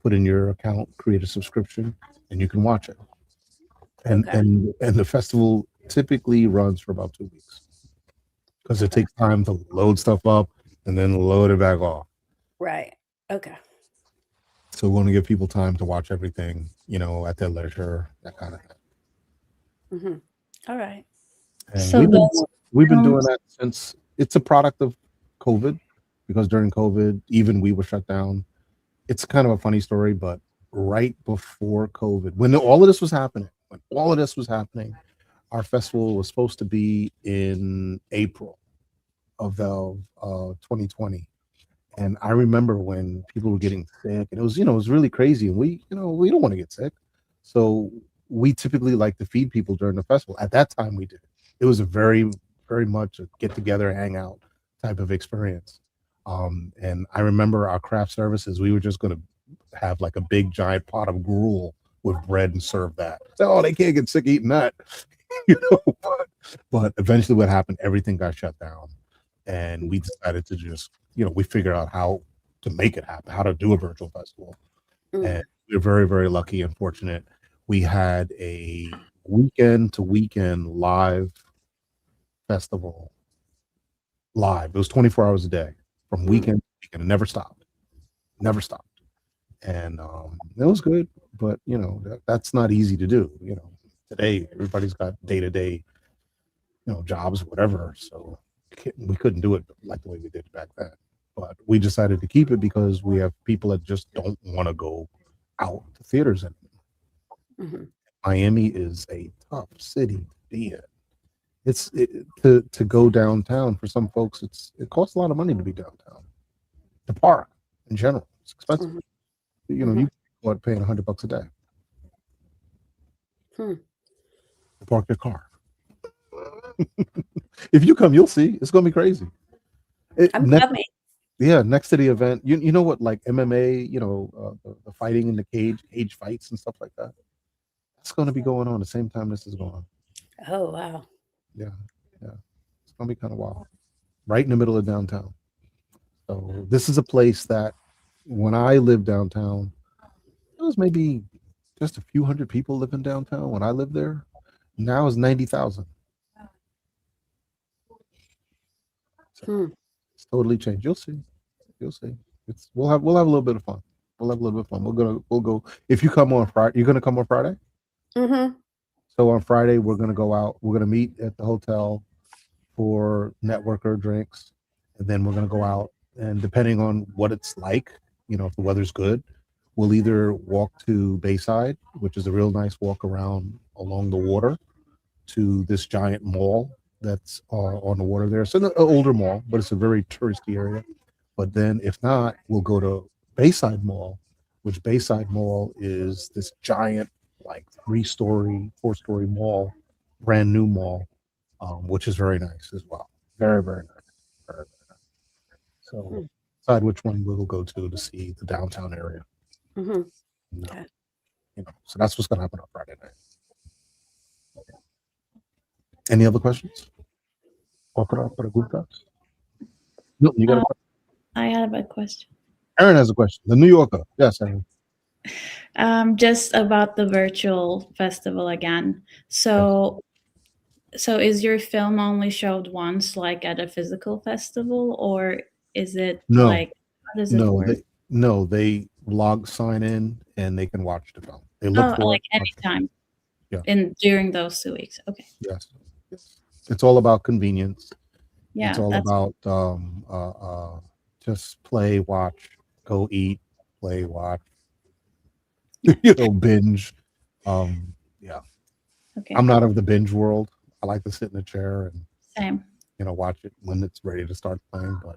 Speaker 10: put in your account, create a subscription, and you can watch it. And the festival typically runs for about 2 weeks because it takes time to load stuff up and then load it back off.
Speaker 3: Right. Okay.
Speaker 10: So we want to give people time to watch everything, at their leisure, that kind of thing.
Speaker 3: All right.
Speaker 10: And
Speaker 16: So
Speaker 10: we've been doing that since it's a product of COVID, because during COVID, even we were shut down. It's kind of a funny story, but right before COVID, when all of this was happening, our festival was supposed to be in April of 2020. And I remember when people were getting sick, and it was really crazy. And we don't want to get sick. So we typically like to feed people during the festival. At that time we did. It was a very, very much a get together, hang out type of experience. And I remember our craft services, we were just going to have like a big giant pot of gruel with bread and serve that. So, they can't get sick eating that. But eventually what happened, everything got shut down. And we decided to just, we figured out how to make it happen, how to do a virtual festival. And we're very, very lucky and fortunate. We had a weekend to weekend live festival. Live. It was 24 hours a day from weekend to weekend. It never stopped. And it was good, but that's not easy to do. Today everybody's got day-to-day, jobs, whatever. So we couldn't do it like the way we did back then. but we decided to keep it because we have people that just don't want to go out to theaters anymore.
Speaker 3: Mhm.
Speaker 10: Miami is a tough city to be in. To go downtown for some folks. It costs a lot of money to be downtown. The park in general, it's expensive.
Speaker 3: Mhm.
Speaker 10: You know, you can paying $100 a day
Speaker 3: Hmm.
Speaker 10: to park your car. If you come, you'll see. It's gonna be crazy.
Speaker 3: I'm
Speaker 10: Next,
Speaker 3: coming.
Speaker 10: yeah, next to the event, you know what, like MMA, the fighting in the cage fights and stuff like that. That's going to be going on the same time this is going on.
Speaker 3: Oh wow.
Speaker 10: Yeah, yeah, it's going to be kind of wild. Right in the middle of downtown. So this is a place that when I lived downtown, it was maybe just a few hundred people living downtown when I lived there. Now it's 90,000.
Speaker 3: Hmm.
Speaker 10: It's totally changed. You'll see. You'll see. We'll have a little bit of fun. We'll have a little bit of fun. We'll go. If you come on Friday, you're gonna come on Friday.
Speaker 3: Mm-hmm.
Speaker 10: So on Friday we're gonna go out. We're gonna meet at the hotel for networker drinks, and then we're gonna go out. And depending on what it's like, if the weather's good, we'll either walk to Bayside, which is a real nice walk around along the water, to this giant mall that's on the water there. It's an older mall, but it's a very touristy area. But then if not, we'll go to Bayside Mall, which Bayside Mall is this giant, like 3-story, 4-story mall, brand new mall, which is very nice as well. Very, very nice. Very, very nice. So decide which one we'll go to see the downtown area.
Speaker 3: Mm-hmm.
Speaker 10: Okay. So that's what's going to happen on Friday night. Any other questions? Otra preguntas? No, you got a question?
Speaker 16: I have a question.
Speaker 10: Aaron has a question. The New Yorker. Yes, Aaron.
Speaker 16: Just about the virtual festival again. So is your film only showed once, like at a physical festival, or is it
Speaker 10: No.
Speaker 16: like, how does it work?
Speaker 10: They log sign in and they can watch the film. They look for
Speaker 16: like
Speaker 10: it.
Speaker 16: anytime.
Speaker 10: Yeah.
Speaker 16: During those 2 weeks. Okay.
Speaker 10: Yes. It's all about convenience.
Speaker 16: Yeah.
Speaker 10: It's all about just play, watch, go eat, play, watch. Binge. Yeah.
Speaker 16: Okay.
Speaker 10: I'm not of the binge world. I like to sit in a chair and
Speaker 16: Same.
Speaker 10: watch it when it's ready to start playing. But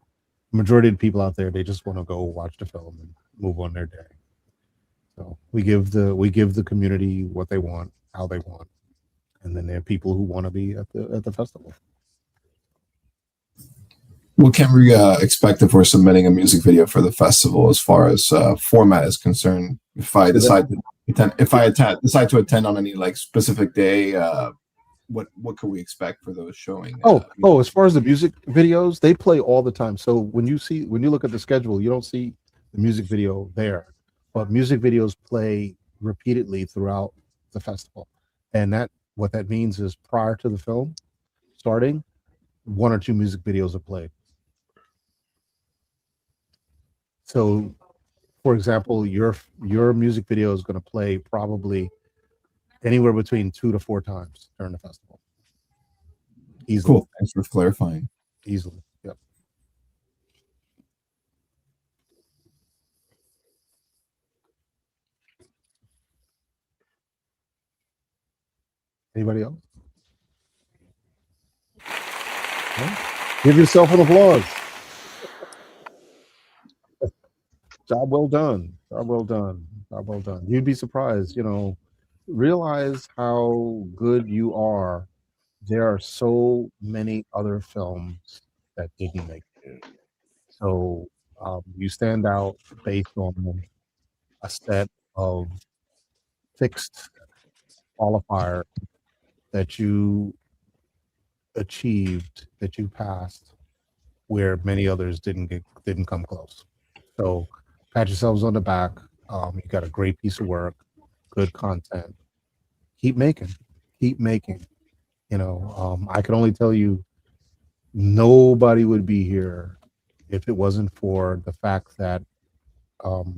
Speaker 10: the majority of the people out there, they just want to go watch the film and move on their day. So we give the community what they want, how they want, and then there are people who want to be at the festival.
Speaker 12: What can we expect if we're submitting a music video for the festival as far as format is concerned? If I decide to attend on any like specific day, what can we expect for those showing?
Speaker 10: As far as the music videos, they play all the time. So when you look at the schedule, you don't see the music video there, but music videos play repeatedly throughout the festival, and what that means is prior to the film starting, 1 or 2 music videos are played. So, for example, your music video is going to play probably anywhere between 2 to 4 times during the festival. Easily.
Speaker 12: Cool. Thanks for clarifying.
Speaker 10: Easily. Yep. Anybody else? No? Give yourself an applause. Job well done. Job well done. Job well done. You'd be surprised, realize how good you are. There are so many other films that didn't make it. So you stand out based on a set of fixed qualifiers that you achieved, that you passed, where many others didn't come close. So pat yourselves on the back. You got a great piece of work, good content. Keep making. I can only tell you, nobody would be here if it wasn't for the fact that Eric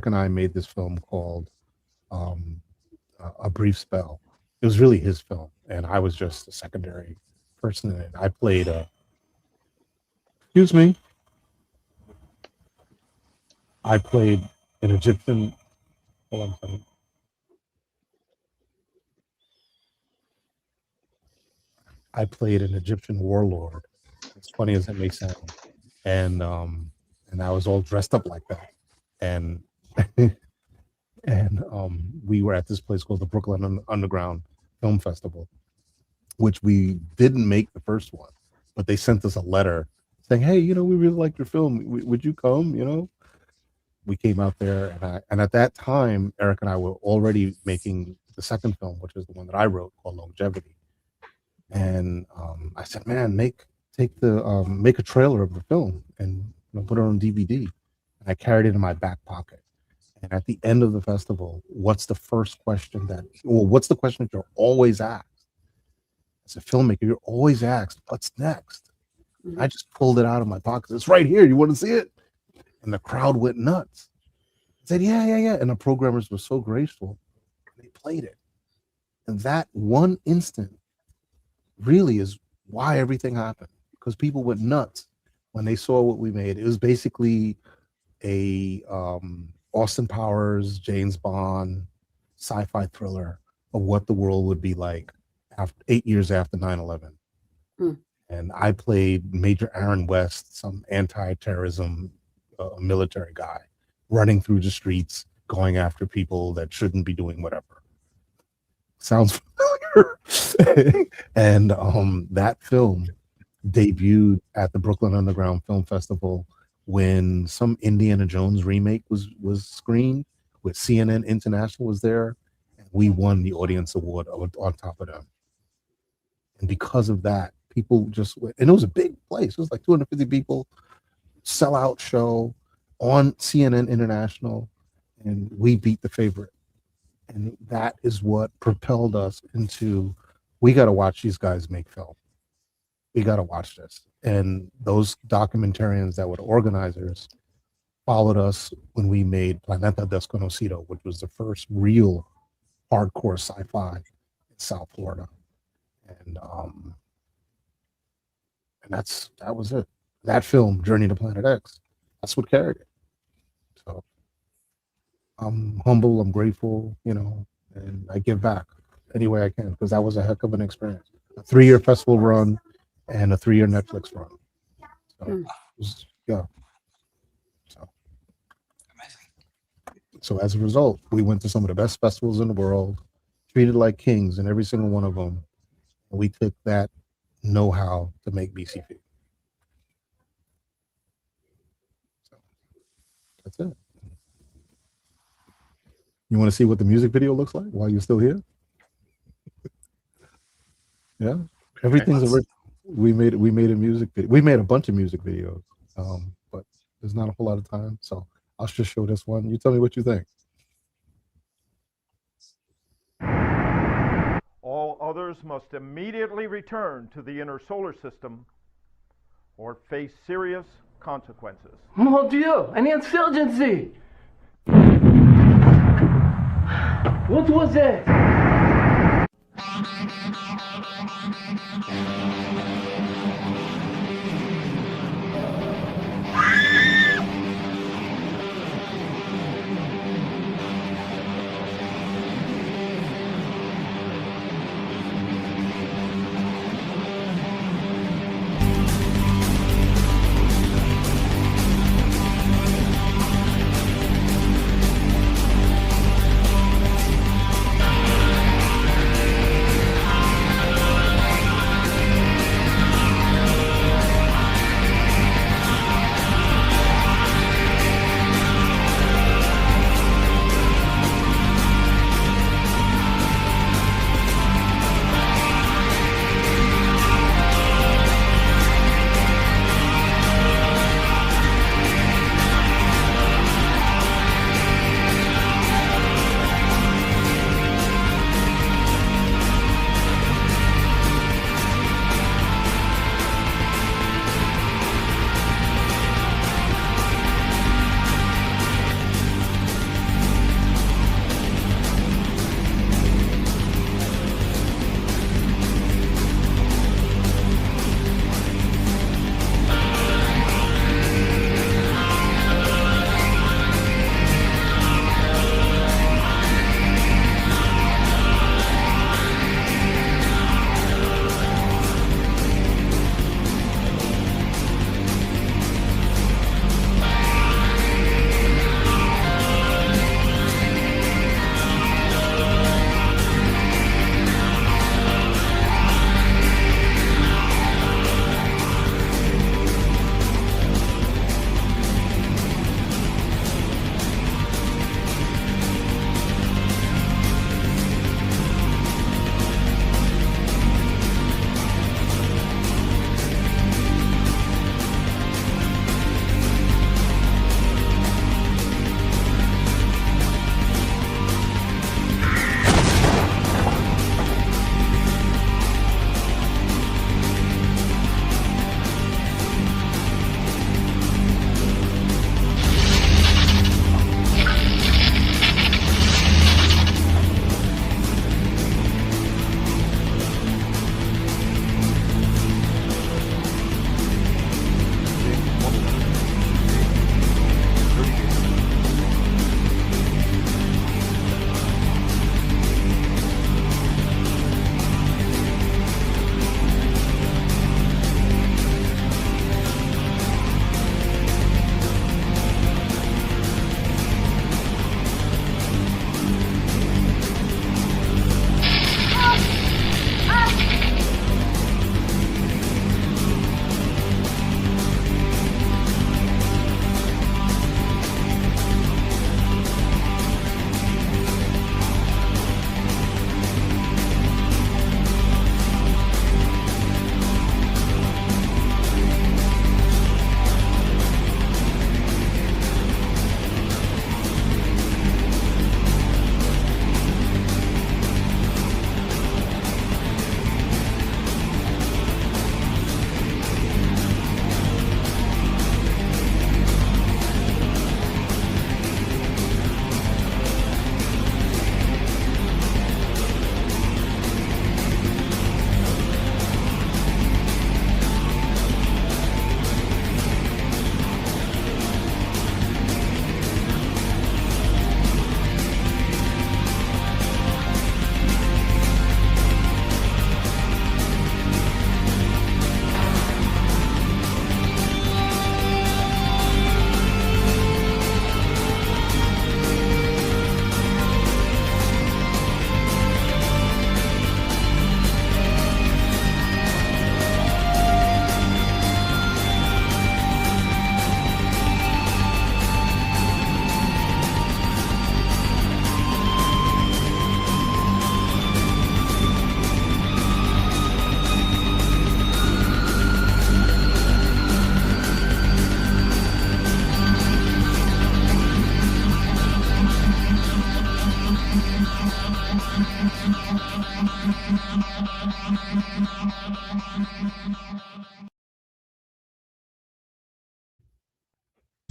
Speaker 10: and I made this film called A Brief Spell. It was really his film, and I was just a secondary person in it. I played Excuse me. I played an Egyptian. Hold on a second. I played an Egyptian warlord. As funny as it may sound, and I was all dressed up like that, and we were at this place called the Brooklyn Underground Film Festival, which we didn't make the first one, but they sent us a letter saying, "Hey, we really liked your film. Would you come?" We came out there, and at that time, Eric and I were already making the second film, which is the one that I wrote called Longevity. And I said, "Man, make a trailer of the film and put it on DVD." And I carried it in my back pocket. And at the end of the festival, what's the question that you're always asked? As a filmmaker, you're always asked, "What's next?" Mm-hmm. I just pulled it out of my pocket. It's right here. You want to see it? And the crowd went nuts. I said, yeah. And the programmers were so graceful. They played it. And that one instant really is why everything happened, because people went nuts when they saw what we made. It was basically a Austin Powers, James Bond, sci-fi thriller of what the world would be like 8 years after 9/11. And I played Major Aaron West, some anti-terrorism military guy running through the streets, going after people that shouldn't be doing whatever. Sounds familiar. And that film debuted at the Brooklyn Underground Film Festival when some Indiana Jones remake was screened, with CNN International was there, and we won the audience award on top of them. And because of that, people just went, and it was a big place. It was like 250 people, sellout show on CNN International, and we beat The Favorite. And that is what propelled us into, we got to watch these guys make film. We got to watch this. And those documentarians that were the organizers followed us when we made Planeta Desconocido, which was the first real hardcore sci-fi in South Florida. And that was it. That film, Journey to Planet X, that's what carried it. So I'm humble, I'm grateful, and I give back any way I can, because that was a heck of an experience. A 3-year festival run and a 3-year Netflix run. So, it was, yeah. So as a result, we went to some of the best festivals in the world, treated like kings in every single one of them. And we took that know-how to make MiSciFi. So that's it. You want to see what the music video looks like while you're still here? Yeah, everything's original. We made a music video. We made a bunch of music videos, but there's not a whole lot of time, so I'll just show this one. You tell me what you think.
Speaker 1: All others must immediately return to the inner solar system or face serious consequences.
Speaker 2: Mon Dieu, an insurgency! What was that?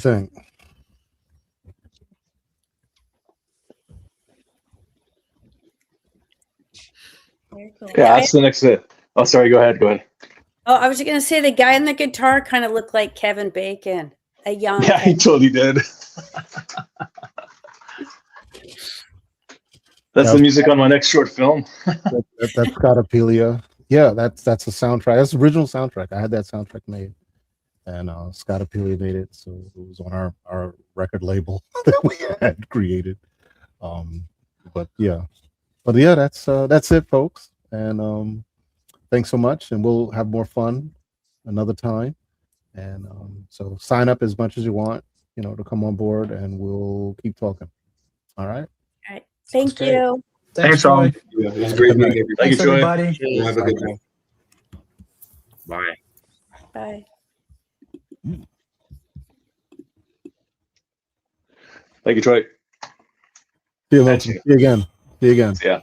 Speaker 10: think?
Speaker 3: Very cool.
Speaker 14: Yeah, that's the next. Oh, sorry. Go ahead. Go ahead.
Speaker 3: Oh, I was going to say the guy on the guitar kind of looked like Kevin Bacon, a young.
Speaker 14: Yeah, he totally did. That's the music on my next short film.
Speaker 10: That's Scott Apelia. Yeah, that's a soundtrack. That's the original soundtrack. I had that soundtrack made, and Scott Apelia made it, so it was on our record label that we had created. But yeah, that's it, folks. And thanks so much, and we'll have more fun another time. And so sign up as much as you want, to come on board, and we'll keep talking. All right.
Speaker 3: All right. Thank you.
Speaker 12: Thanks, Troy.
Speaker 18: Yeah, it was great meeting everybody.
Speaker 11: Thanks, everybody.
Speaker 18: Have a good night.
Speaker 6: Bye.
Speaker 3: Bye.
Speaker 14: Thank you, Troy.
Speaker 10: See you, Milton. See you again.
Speaker 14: Yeah.